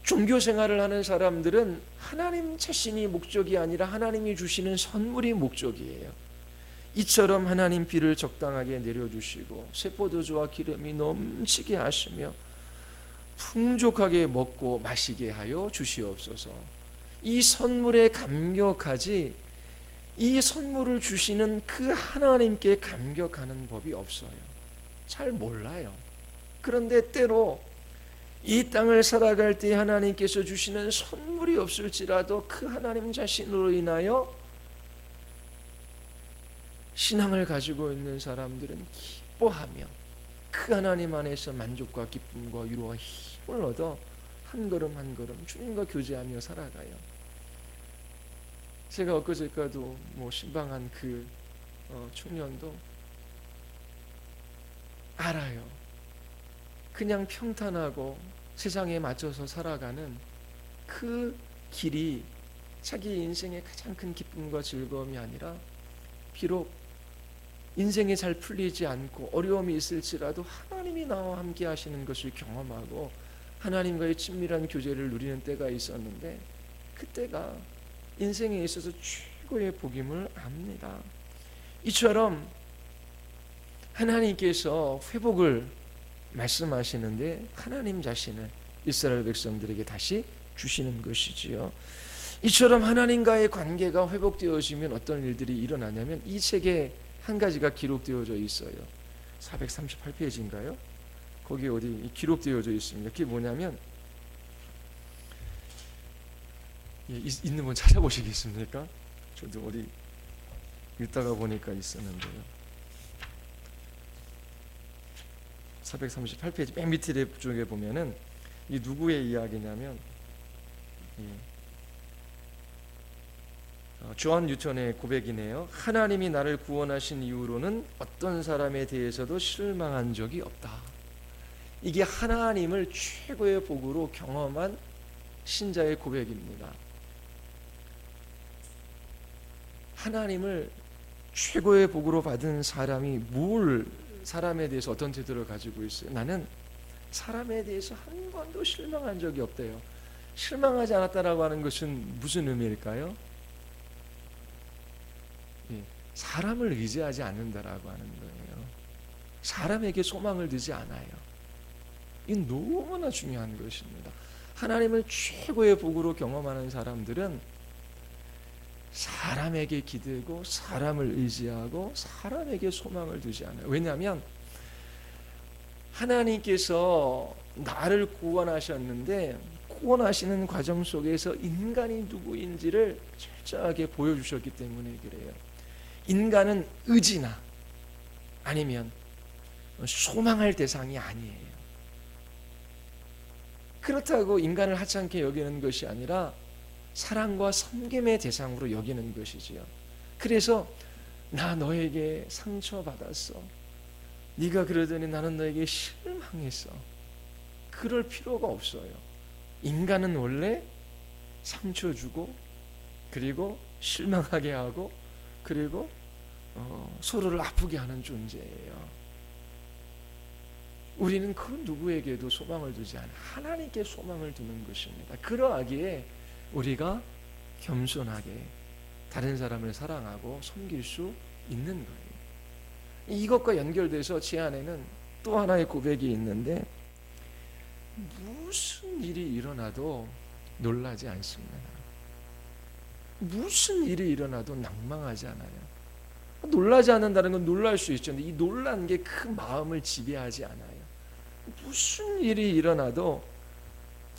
종교 생활을 하는 사람들은 하나님 자신이 목적이 아니라 하나님이 주시는 선물이 목적이에요. 이처럼 하나님 비를 적당하게 내려주시고 쇠포도주와 기름이 넘치게 하시며 풍족하게 먹고 마시게 하여 주시옵소서. 이 선물에 감격하지 이 선물을 주시는 그 하나님께 감격하는 법이 없어요. 잘 몰라요. 그런데 때로 이 땅을 살아갈 때 하나님께서 주시는 선물이 없을지라도 그 하나님 자신으로 인하여 신앙을 가지고 있는 사람들은 기뻐하며 그 하나님 안에서 만족과 기쁨과 위로와 힘을 얻어 한 걸음 한 걸음 주님과 교제하며 살아가요. 제가 엊그제까도 신방한 그 청년도 알아요. 그냥 평탄하고 세상에 맞춰서 살아가는 그 길이 자기 인생의 가장 큰 기쁨과 즐거움이 아니라 비록 인생이 잘 풀리지 않고 어려움이 있을지라도 하나님이 나와 함께 하시는 것을 경험하고 하나님과의 친밀한 교제를 누리는 때가 있었는데 그때가 인생에 있어서 최고의 복임을 압니다. 이처럼 하나님께서 회복을 말씀하시는데 하나님 자신을 이스라엘 백성들에게 다시 주시는 것이지요. 이처럼 하나님과의 관계가 회복되어지면 어떤 일들이 일어나냐면 이 책에 한 가지가 기록되어져 있어요. 438페이지인가요? 거기 어디 기록되어져 있습니다. 그게 뭐냐면 있는 분 찾아보시겠습니까? 저도 어디 읽다가 보니까 있었는데요. 438페이지 맨 밑에 쪽에 보면은 이 누구의 이야기냐면 존 뉴턴의 고백이네요. 하나님이 나를 구원하신 이후로는 어떤 사람에 대해서도 실망한 적이 없다. 이게 하나님을 최고의 복으로 경험한 신자의 고백입니다. 하나님을 최고의 복으로 받은 사람이 뭘 사람에 대해서 어떤 태도를 가지고 있어요? 나는 사람에 대해서 한 번도 실망한 적이 없대요. 실망하지 않았다라고 하는 것은 무슨 의미일까요? 사람을 의지하지 않는다라고 하는 거예요. 사람에게 소망을 두지 않아요. 이 너무나 중요한 것입니다. 하나님을 최고의 복으로 경험하는 사람들은 사람에게 기대고 사람을 의지하고 사람에게 소망을 두지 않아요. 왜냐하면 하나님께서 나를 구원하셨는데 구원하시는 과정 속에서 인간이 누구인지를 철저하게 보여주셨기 때문에 그래요. 인간은 의지나 아니면 소망할 대상이 아니에요. 그렇다고 인간을 하찮게 여기는 것이 아니라 사랑과 섬김의 대상으로 여기는 것이지요. 그래서 나 너에게 상처받았어. 네가 그러더니 나는 너에게 실망했어. 그럴 필요가 없어요. 인간은 원래 상처 주고 그리고 실망하게 하고 그리고 서로를 아프게 하는 존재예요. 우리는 그 누구에게도 소망을 두지 않아 하나님께 소망을 두는 것입니다. 그러하기에 우리가 겸손하게 다른 사람을 사랑하고 섬길 수 있는 거예요. 이것과 연결돼서 제 안에는 또 하나의 고백이 있는데 무슨 일이 일어나도 놀라지 않습니다. 무슨 일이 일어나도 낭망하지 않아요. 놀라지 않는다는 건 놀랄 수 있죠. 근데 이 놀란 게 그 마음을 지배하지 않아요. 무슨 일이 일어나도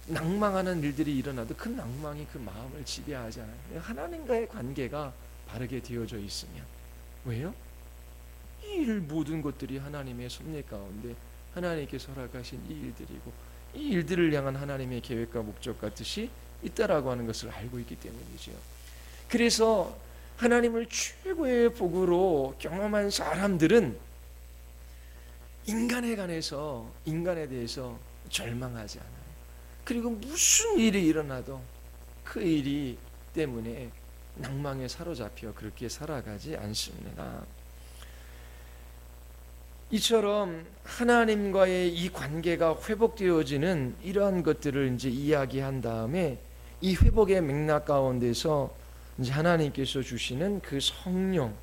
낭망하는 일들이 일어나도 그 낭망이 그 마음을 지배하지 않아요. 하나님과의 관계가 바르게 되어져 있으면. 왜요? 이 모든 것들이 하나님의 섭리 가운데 하나님께서 허락하신 이 일들이고 이 일들을 향한 하나님의 계획과 목적과 뜻이 있다라고 하는 것을 알고 있기 때문이죠. 그래서 하나님을 최고의 복으로 경험한 사람들은 인간에 대해서 절망하지 않아요. 그리고 무슨 일이 일어나도 그 일이 때문에 낭망에 사로잡혀 그렇게 살아가지 않습니다. 이처럼 하나님과의 이 관계가 회복되어지는 이러한 것들을 이제 이야기한 다음에 이 회복의 맥락 가운데서 이제 하나님께서 주시는 그 성령,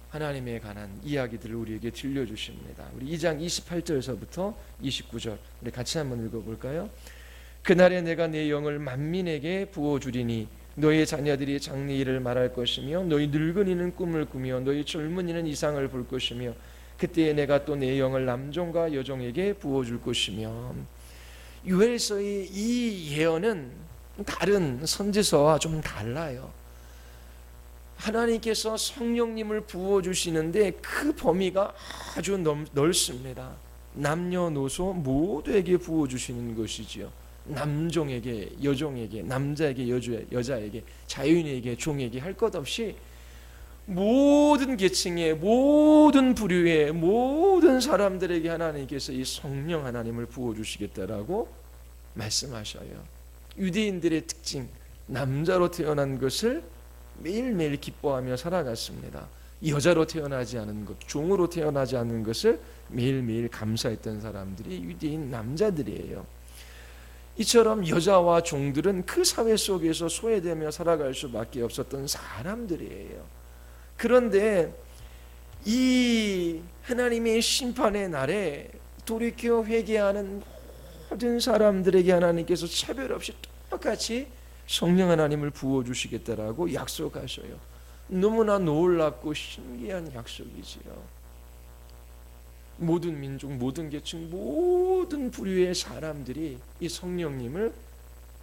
하나님에 관한 이야기들을 우리에게 들려주십니다. 우리 2장 28절에서부터 29절 우리 같이 한번 읽어볼까요? 그날에 내가 내 영을 만민에게 부어주리니 너희 자녀들이 장래일을 말할 것이며 너희 늙은이는 꿈을 꾸며 너희 젊은이는 이상을 볼 것이며 그때에 내가 또 내 영을 남종과 여종에게 부어줄 것이며. 요엘서의 이 예언은 다른 선지서와 좀 달라요. 하나님께서 성령님을 부어주시는데 그 범위가 아주 넓습니다. 남녀노소 모두에게 부어주시는 것이지요. 남종에게, 여종에게, 남자에게, 여자에게, 자유인에게, 종에게 할 것 없이 모든 계층의, 모든 부류의, 모든 사람들에게 하나님께서 이 성령 하나님을 부어주시겠다라고 말씀하셔요. 유대인들의 특징, 남자로 태어난 것을 매일매일 기뻐하며 살아갔습니다. 여자로 태어나지 않은 것, 종으로 태어나지 않은 것을 매일매일 감사했던 사람들이 유대인 남자들이에요. 이처럼 여자와 종들은 그 사회 속에서 소외되며 살아갈 수밖에 없었던 사람들이에요. 그런데 이 하나님의 심판의 날에 돌이켜 회개하는 모든 사람들에게 하나님께서 차별 없이 똑같이 성령 하나님을 부어주시겠다라고 약속하셔요. 너무나 놀랍고 신기한 약속이지요. 모든 민족, 모든 계층, 모든 부류의 사람들이 이 성령님을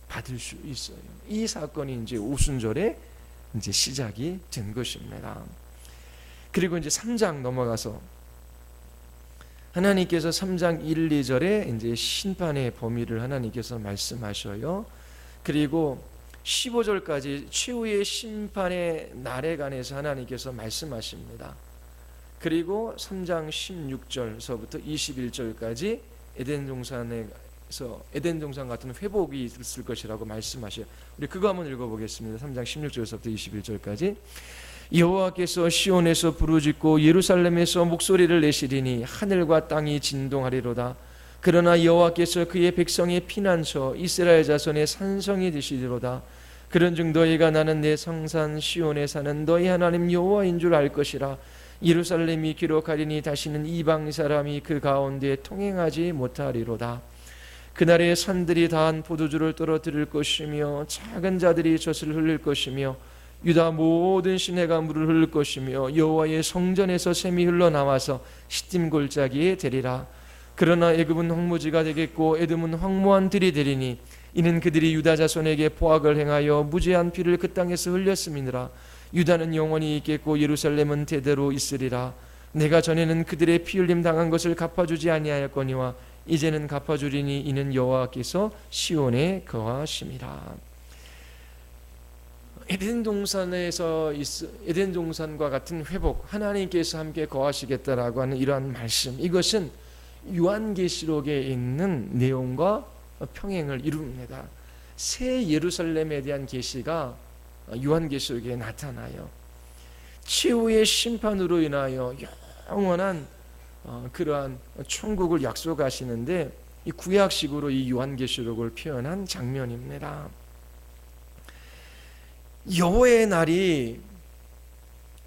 받을 수 있어요. 이 사건이 이제 오순절에 이제 시작이 된 것입니다. 그리고 이제 3장 넘어가서 하나님께서 3장 1, 2절에 이제 심판의 범위를 하나님께서 말씀하셔요. 그리고 15절까지 최후의 심판의 날에 관해서 하나님께서 말씀하십니다. 그리고 3장 16절서부터 21절까지 에덴 동산 같은 회복이 있을 것이라고 말씀하셔요. 우리 그거 한번 읽어보겠습니다. 3장 16절서부터 21절까지. 여호와께서 시온에서 부르짖고 예루살렘에서 목소리를 내시리니 하늘과 땅이 진동하리로다. 그러나 여호와께서 그의 백성의 피난처 이스라엘 자손의 산성이 되시리로다. 그런즉 너희가 나는 내 성산 시온에 사는 너희 하나님 여호와인 줄 알 것이라. 예루살렘이 기록하리니 다시는 이방 사람이 그 가운데 통행하지 못하리로다. 그날에 산들이 다한 포도주를 떨어뜨릴 것이며 작은 자들이 젖을 흘릴 것이며 유다 모든 시내가 물을 흘릴 것이며 여호와의 성전에서 샘이 흘러나와서 시딤 골짜기에 되리라. 그러나 애굽은 황무지가 되겠고 에돔은 황무한 들이 되리니 이는 그들이 유다 자손에게 포악을 행하여 무죄한 피를 그 땅에서 흘렸음이니라. 유다는 영원히 있겠고 예루살렘은 대대로 있으리라. 내가 전에는 그들의 피 흘림 당한 것을 갚아주지 아니하였거니와 이제는 갚아주리니 이는 여호와께서 시온에 거하심이라. 에덴 동산과 같은 회복, 하나님께서 함께 거하시겠다라고 하는 이러한 말씀, 이것은 요한계시록에 있는 내용과 평행을 이룹니다. 새 예루살렘에 대한 계시가 요한계시록에 나타나요. 최후의 심판으로 인하여 영원한 그러한 천국을 약속하시는데 이 구약식으로 이 요한계시록을 표현한 장면입니다. 여호와의 날이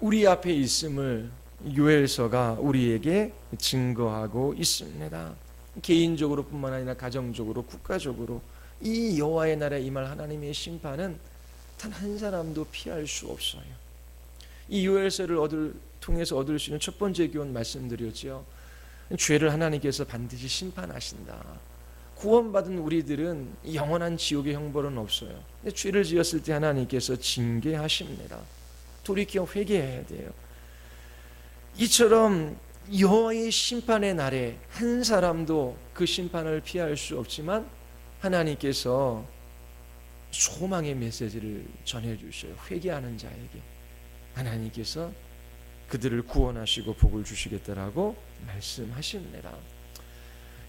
우리 앞에 있음을 요엘서가 우리에게 증거하고 있습니다. 개인적으로 뿐만 아니라 가정적으로, 국가적으로 이 여호와의 날에 임할 하나님의 심판은 단 한 사람도 피할 수 없어요. 이 요엘서를 통해서 얻을 수 있는 첫 번째 교훈 말씀드렸죠. 죄를 하나님께서 반드시 심판하신다. 구원받은 우리들은 영원한 지옥의 형벌은 없어요. 근데 죄를 지었을 때 하나님께서 징계하십니다. 돌이켜 회개해야 돼요. 이처럼 여호와의 심판의 날에 한 사람도 그 심판을 피할 수 없지만 하나님께서 소망의 메시지를 전해주셔요. 회개하는 자에게. 하나님께서 그들을 구원하시고 복을 주시겠다라고 말씀하십니다.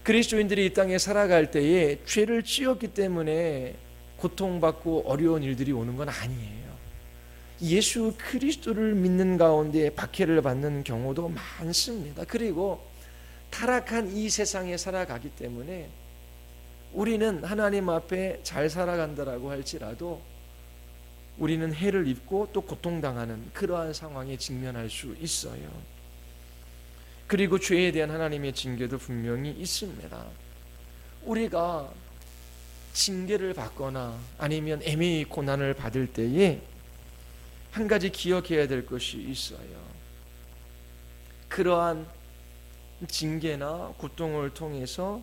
그리스도인들이 이 땅에 살아갈 때에 죄를 지었기 때문에 고통받고 어려운 일들이 오는 건 아니에요. 예수 그리스도를 믿는 가운데 박해를 받는 경우도 많습니다. 그리고 타락한 이 세상에 살아가기 때문에 우리는 하나님 앞에 잘 살아간다라고 할지라도 우리는 해를 입고 또 고통당하는 그러한 상황에 직면할 수 있어요. 그리고 죄에 대한 하나님의 징계도 분명히 있습니다. 우리가 징계를 받거나 아니면 애매히 고난을 받을 때에 한 가지 기억해야 될 것이 있어요. 그러한 징계나 고통을 통해서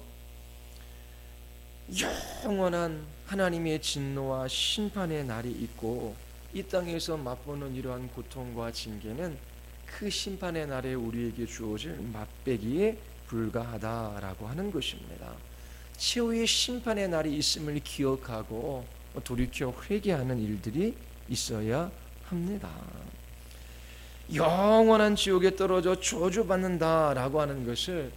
영원한 하나님의 진노와 심판의 날이 있고, 이 땅에서 맛보는 이러한 고통과 징계는 그 심판의 날에 우리에게 주어질 맛배기에 불과하다라고 하는 것입니다. 최후의 심판의 날이 있음을 기억하고 돌이켜 회개하는 일들이 있어야 합니다. 영원한 지옥에 떨어져 저주받는다라고 하는 것을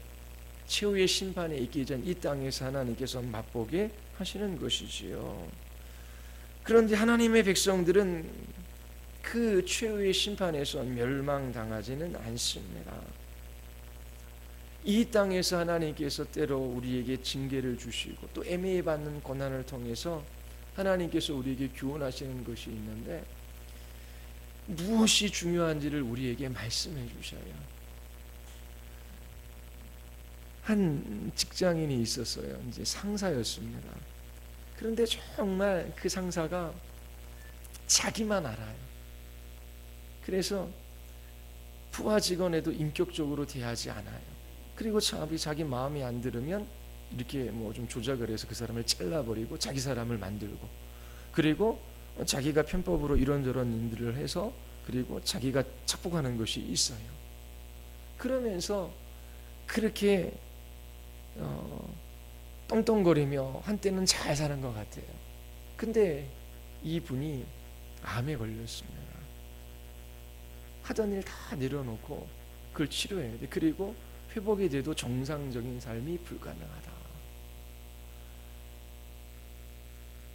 최후의 심판에 있기 전 이 땅에서 하나님께서 맛보게 하시는 것이지요. 그런데 하나님의 백성들은 그 최후의 심판에서 멸망당하지는 않습니다. 이 땅에서 하나님께서 때로 우리에게 징계를 주시고 또 애매히 받는 고난을 통해서 하나님께서 우리에게 교훈하시는 것이 있는데, 무엇이 중요한지를 우리에게 말씀해 주셔요. 한 직장인이 있었어요. 이제 상사였습니다. 그런데 정말 그 상사가 자기만 알아요. 그래서 부하 직원에도 인격적으로 대하지 않아요. 그리고 자기 마음이 안 들으면 이렇게 뭐 좀 조작을 해서 그 사람을 잘라버리고 자기 사람을 만들고, 그리고 자기가 편법으로 이런저런 일들을 해서 그리고 자기가 착복하는 것이 있어요. 그러면서 그렇게 떵떵거리며 한때는 잘 사는 것 같아요. 근데 이분이 암에 걸렸습니다. 하던 일 다 내려놓고 그걸 치료해야 돼. 그리고 회복이 돼도 정상적인 삶이 불가능하다.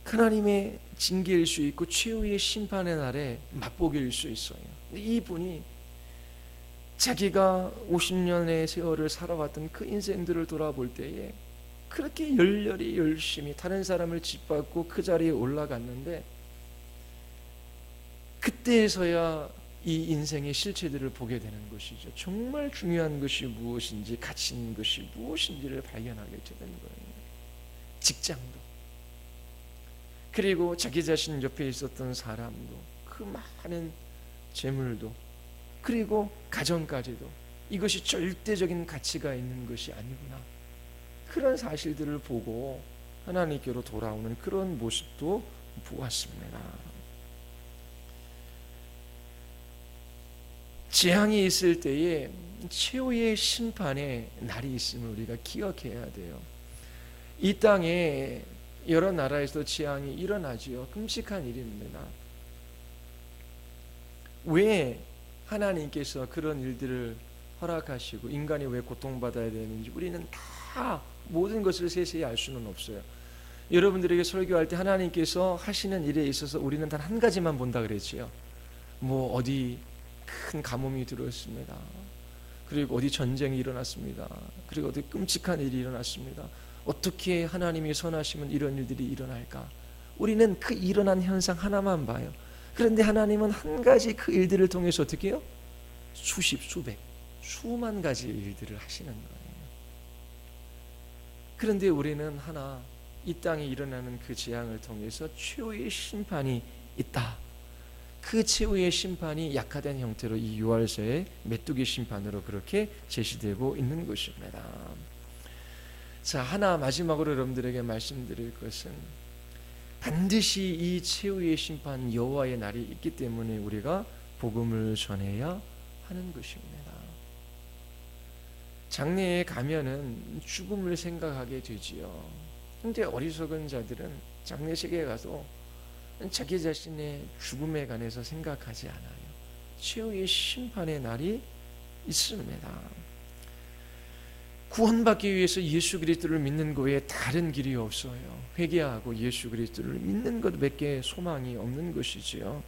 하나님의 징계일 수 있고 최후의 심판의 날에 맛보기일 수 있어요. 이분이 자기가 50년의 세월을 살아왔던 그 인생들을 돌아볼 때에 그렇게 열렬히 열심히 다른 사람을 짓밟고 그 자리에 올라갔는데, 그때에서야 이 인생의 실체들을 보게 되는 것이죠. 정말 중요한 것이 무엇인지, 가치 있는 것이 무엇인지를 발견하게 되는 거예요. 직장도, 그리고 자기 자신 옆에 있었던 사람도, 그 많은 재물도, 그리고 가정까지도 이것이 절대적인 가치가 있는 것이 아니구나. 그런 사실들을 보고 하나님께로 돌아오는 그런 모습도 보았습니다. 재앙이 있을 때에 최후의 심판의 날이 있음을 우리가 기억해야 돼요. 이 땅에 여러 나라에서 재앙이 일어나지요. 끔찍한 일입니다. 왜 하나님께서 그런 일들을 허락하시고 인간이 왜 고통받아야 되는지 우리는 다 모든 것을 세세히 알 수는 없어요. 여러분들에게 설교할 때 하나님께서 하시는 일에 있어서 우리는 단 한 가지만 본다 그랬지요. 뭐 어디 큰 가뭄이 들어왔습니다. 그리고 어디 전쟁이 일어났습니다. 그리고 어디 끔찍한 일이 일어났습니다. 어떻게 하나님이 선하시면 이런 일들이 일어날까? 우리는 그 일어난 현상 하나만 봐요. 그런데 하나님은 한 가지 그 일들을 통해서 어떻게 해요? 수십, 수백, 수만 가지 일들을 하시는 거예요. 그런데 우리는 하나, 이 땅에 일어나는 그 재앙을 통해서 최후의 심판이 있다. 그 최후의 심판이 약화된 형태로 이 유월서의 메뚜기 심판으로 그렇게 제시되고 있는 것입니다. 자, 하나 마지막으로 여러분들에게 말씀드릴 것은, 반드시 이 최후의 심판 여호와의 날이 있기 때문에 우리가 복음을 전해야 하는 것입니다. 장례에 가면은 죽음을 생각하게 되지요. 근데 어리석은 자들은 장례식에 가서 자기 자신의 죽음에 관해서 생각하지 않아요. 최후의 심판의 날이 있습니다. 구원받기 위해서 예수 그리스도를 믿는 것 외에 다른 길이 없어요. 회개하고 예수 그리스도를 믿는 것밖에 소망이 없는 것이지요.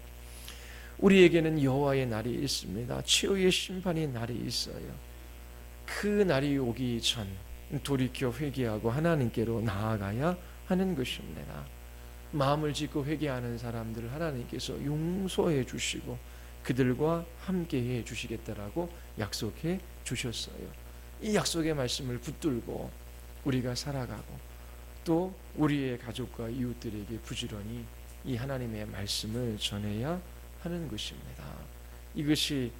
우리에게는 여호와의 날이 있습니다. 최후의 심판의 날이 있어요. 그 날이 오기 전 돌이켜 회개하고 하나님께로 나아가야 하는 것입니다. 마음을 짓고 회개하는 사람들을 하나님께서 용서해 주시고 그들과 함께해 주시겠다라고 약속해 주셨어요. 이 약속의 말씀을 붙들고 우리가 살아가고 또 우리의 가족과 이웃들에게 부지런히 이 하나님의 말씀을 전해야 하는 것입니다. 이것이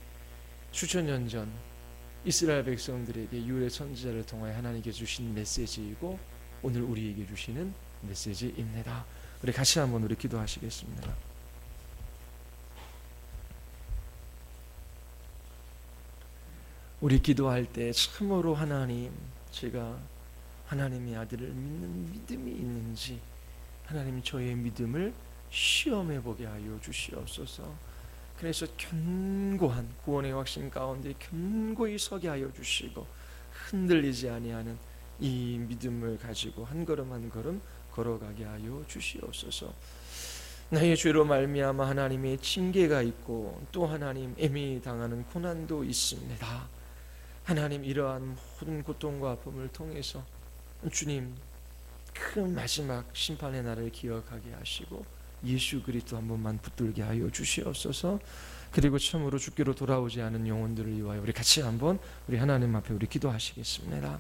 수천 년 전 이스라엘 백성들에게 유래 선지자를 통하여 하나님께 주신 메시지이고 오늘 우리에게 주시는 메시지입니다. 우리 같이 한번 우리 기도하시겠습니다. 우리 기도할 때 참으로 하나님, 제가 하나님의 아들을 믿는 믿음이 있는지 하나님 저의 믿음을 시험해 보게 하여 주시옵소서. 그래서 견고한 구원의 확신 가운데 견고히 서게 하여 주시고 흔들리지 아니하는 이 믿음을 가지고 한 걸음 한 걸음 걸어가게 하여 주시옵소서. 나의 죄로 말미암아 하나님의 징계가 있고 또 하나님 애미 당하는 고난도 있습니다. 하나님 이러한 모든 고통과 아픔을 통해서 주님 큰 마지막 심판의 날을 기억하게 하시고 예수 그리스도 한 번만 붙들게 하여 주시옵소서. 그리고 참으로 주께로 돌아오지 않은 영혼들을 위하여 우리 같이 한번 우리 하나님 앞에 우리 기도하시겠습니다.